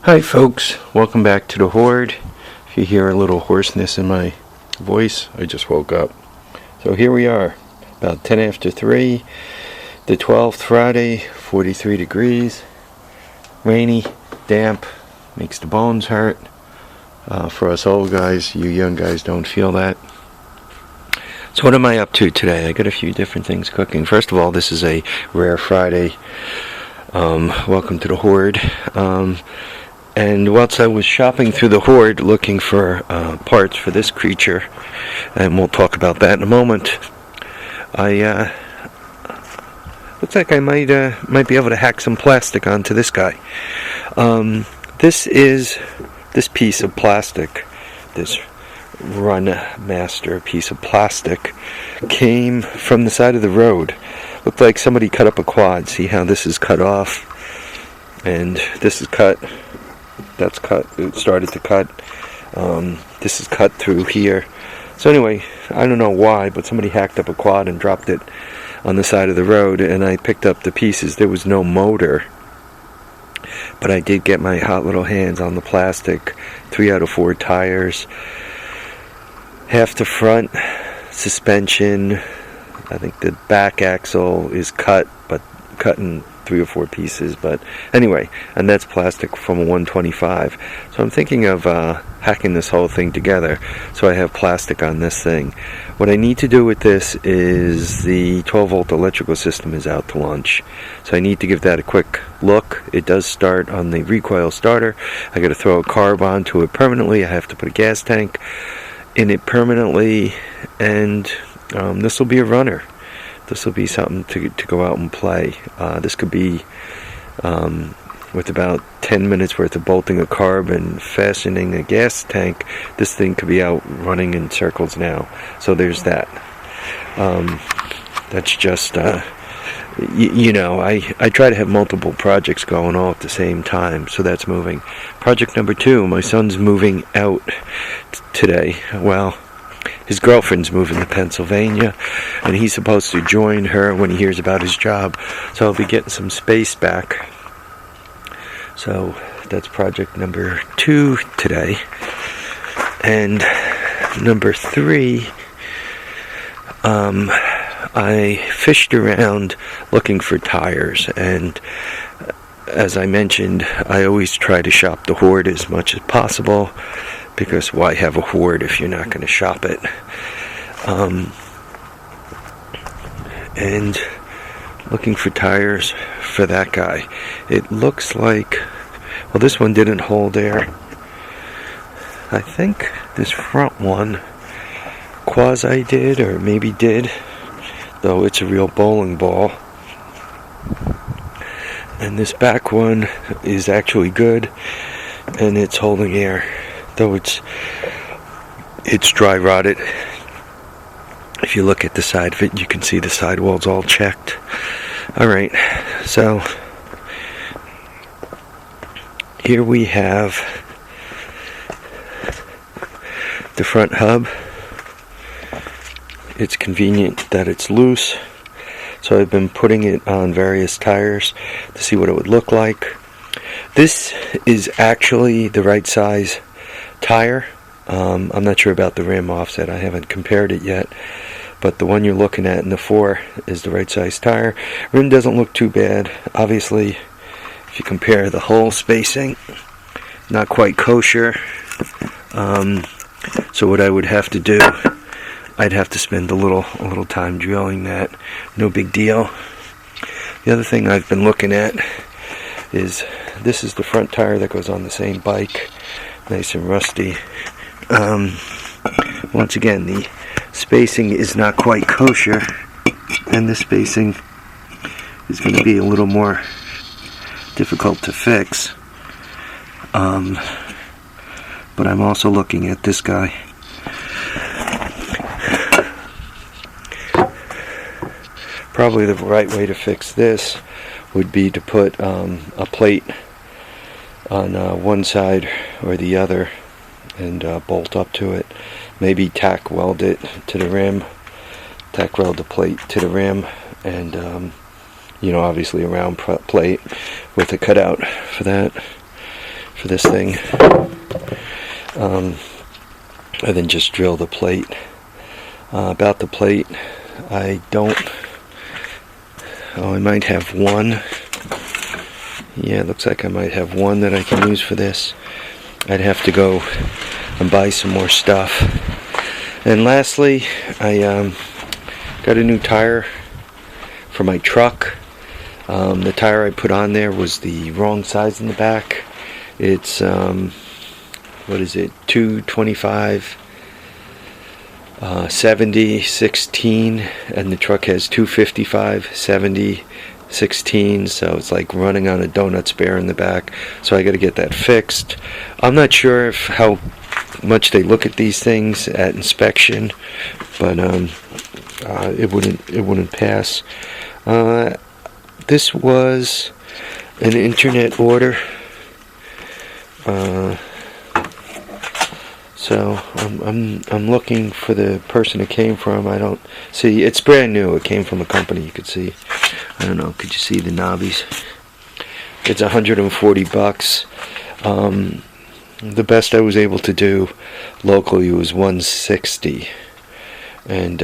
Hi folks, welcome back to the Hoard. If you hear a little hoarseness in my voice, I just woke up. So here we are, about 10 after 3, the 12th Friday, 43 degrees, rainy, damp, makes the bones hurt. For us old guys, you young guys don't feel that. So what am I up to today? I got a few different things cooking. First of all, this is a rare Friday. Welcome to the Hoard. And whilst I was shopping through the Hoard looking for parts for this creature, and we'll talk about that in a moment, I looks like I might be able to hack some plastic onto this guy. This piece of plastic, this Run Master piece of plastic, came from the side of the road. Looked like somebody cut up a quad. See how this is cut off, and this is cut. That's cut. It started to cut. This is cut through here. So anyway, I don't know why, but somebody hacked up a quad and dropped it on the side of the road, and I picked up the pieces. There was no motor, but I did get my hot little hands on the plastic. 3 out of 4 tires, half the front suspension. I think the back axle is cut, but cut in 3 or 4 pieces. But anyway, and that's plastic from a 125. So I'm thinking of hacking this whole thing together so I have plastic on this thing. What I need to do with this is the 12-volt electrical system is out to lunch, so I need to give that a quick look. It does start on the recoil starter. I got to throw a carb onto it permanently. I have to put a gas tank in it permanently, and this will be a runner. This will be something to go out and play. This could be with about 10 minutes worth of bolting a carb and fastening a gas tank. This thing could be out running in circles now. So there's that. That's just you know, I try to have multiple projects going all at the same time, so that's moving. Project number 2, my son's moving out today. Well, his girlfriend's moving to Pennsylvania, and he's supposed to join her when he hears about his job. So I'll be getting some space back. So that's project number 2 today. And number 3, I fished around looking for tires, and as I mentioned, I always try to shop the Hoard as much as possible, because why have a Hoard if you're not going to shop it? And looking for tires for that guy. It looks like, well, this one didn't hold air. I think this front one quasi did, or maybe did, though it's a real bowling ball. And this back one is actually good, and it's holding air, though it's dry rotted. If you look at the side of it, you can see the sidewalls all checked. Alright, so here we have the front hub. It's convenient that it's loose, so I've been putting it on various tires to see what it would look like. This is actually the right size tire. I'm not sure about the rim offset. I haven't compared it yet, but the one you're looking at in the 4 is the right size tire. Rim doesn't look too bad. Obviously, if you compare the hole spacing, not quite kosher. So what I would have to do, I'd have to spend a little time drilling that. No big deal. The other thing I've been looking at is, this is the front tire that goes on the same bike. Nice and rusty. Once again, the spacing is not quite kosher, and the spacing is going to be a little more difficult to fix. But I'm also looking at this guy. Probably the right way to fix this would be to put a plate on one side or the other and bolt up to it. Maybe tack weld it to the rim, tack weld the plate to the rim, and obviously a round plate with a cutout for that for this thing, and then just drill the plate. About the plate, I might have one. Yeah, it looks like I might have one that I can use for this. I'd have to go and buy some more stuff. And lastly, I got a new tire for my truck. The tire I put on there was the wrong size in the back. It's what is it, 225 70 16, and the truck has 255 70 16, so it's like running on a donut spare in the back. So I got to get that fixed. I'm not sure how much they look at these things at inspection, but it wouldn't pass. This was an internet order, so I'm looking for the person it came from. I don't see. It's brand new. It came from a company. You could see. I don't know. Could you see the knobbies? It's $140. The best I was able to do locally was $160, and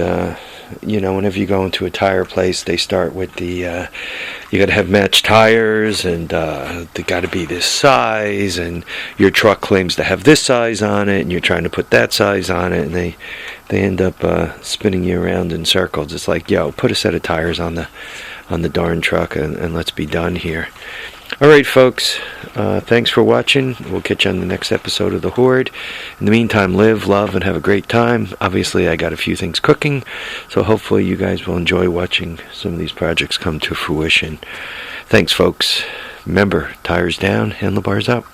whenever you go into a tire place, they start with the you got to have matched tires, and they got to be this size, and your truck claims to have this size on it, and you're trying to put that size on it, and they end up spinning you around in circles. It's like, yo, put a set of tires on the darn truck, and let's be done here. Alright folks, thanks for watching. We'll catch you on the next episode of The Hoard. In the meantime, live, love, and have a great time. Obviously, I got a few things cooking, so hopefully you guys will enjoy watching some of these projects come to fruition. Thanks folks. Remember, tires down, handlebars up.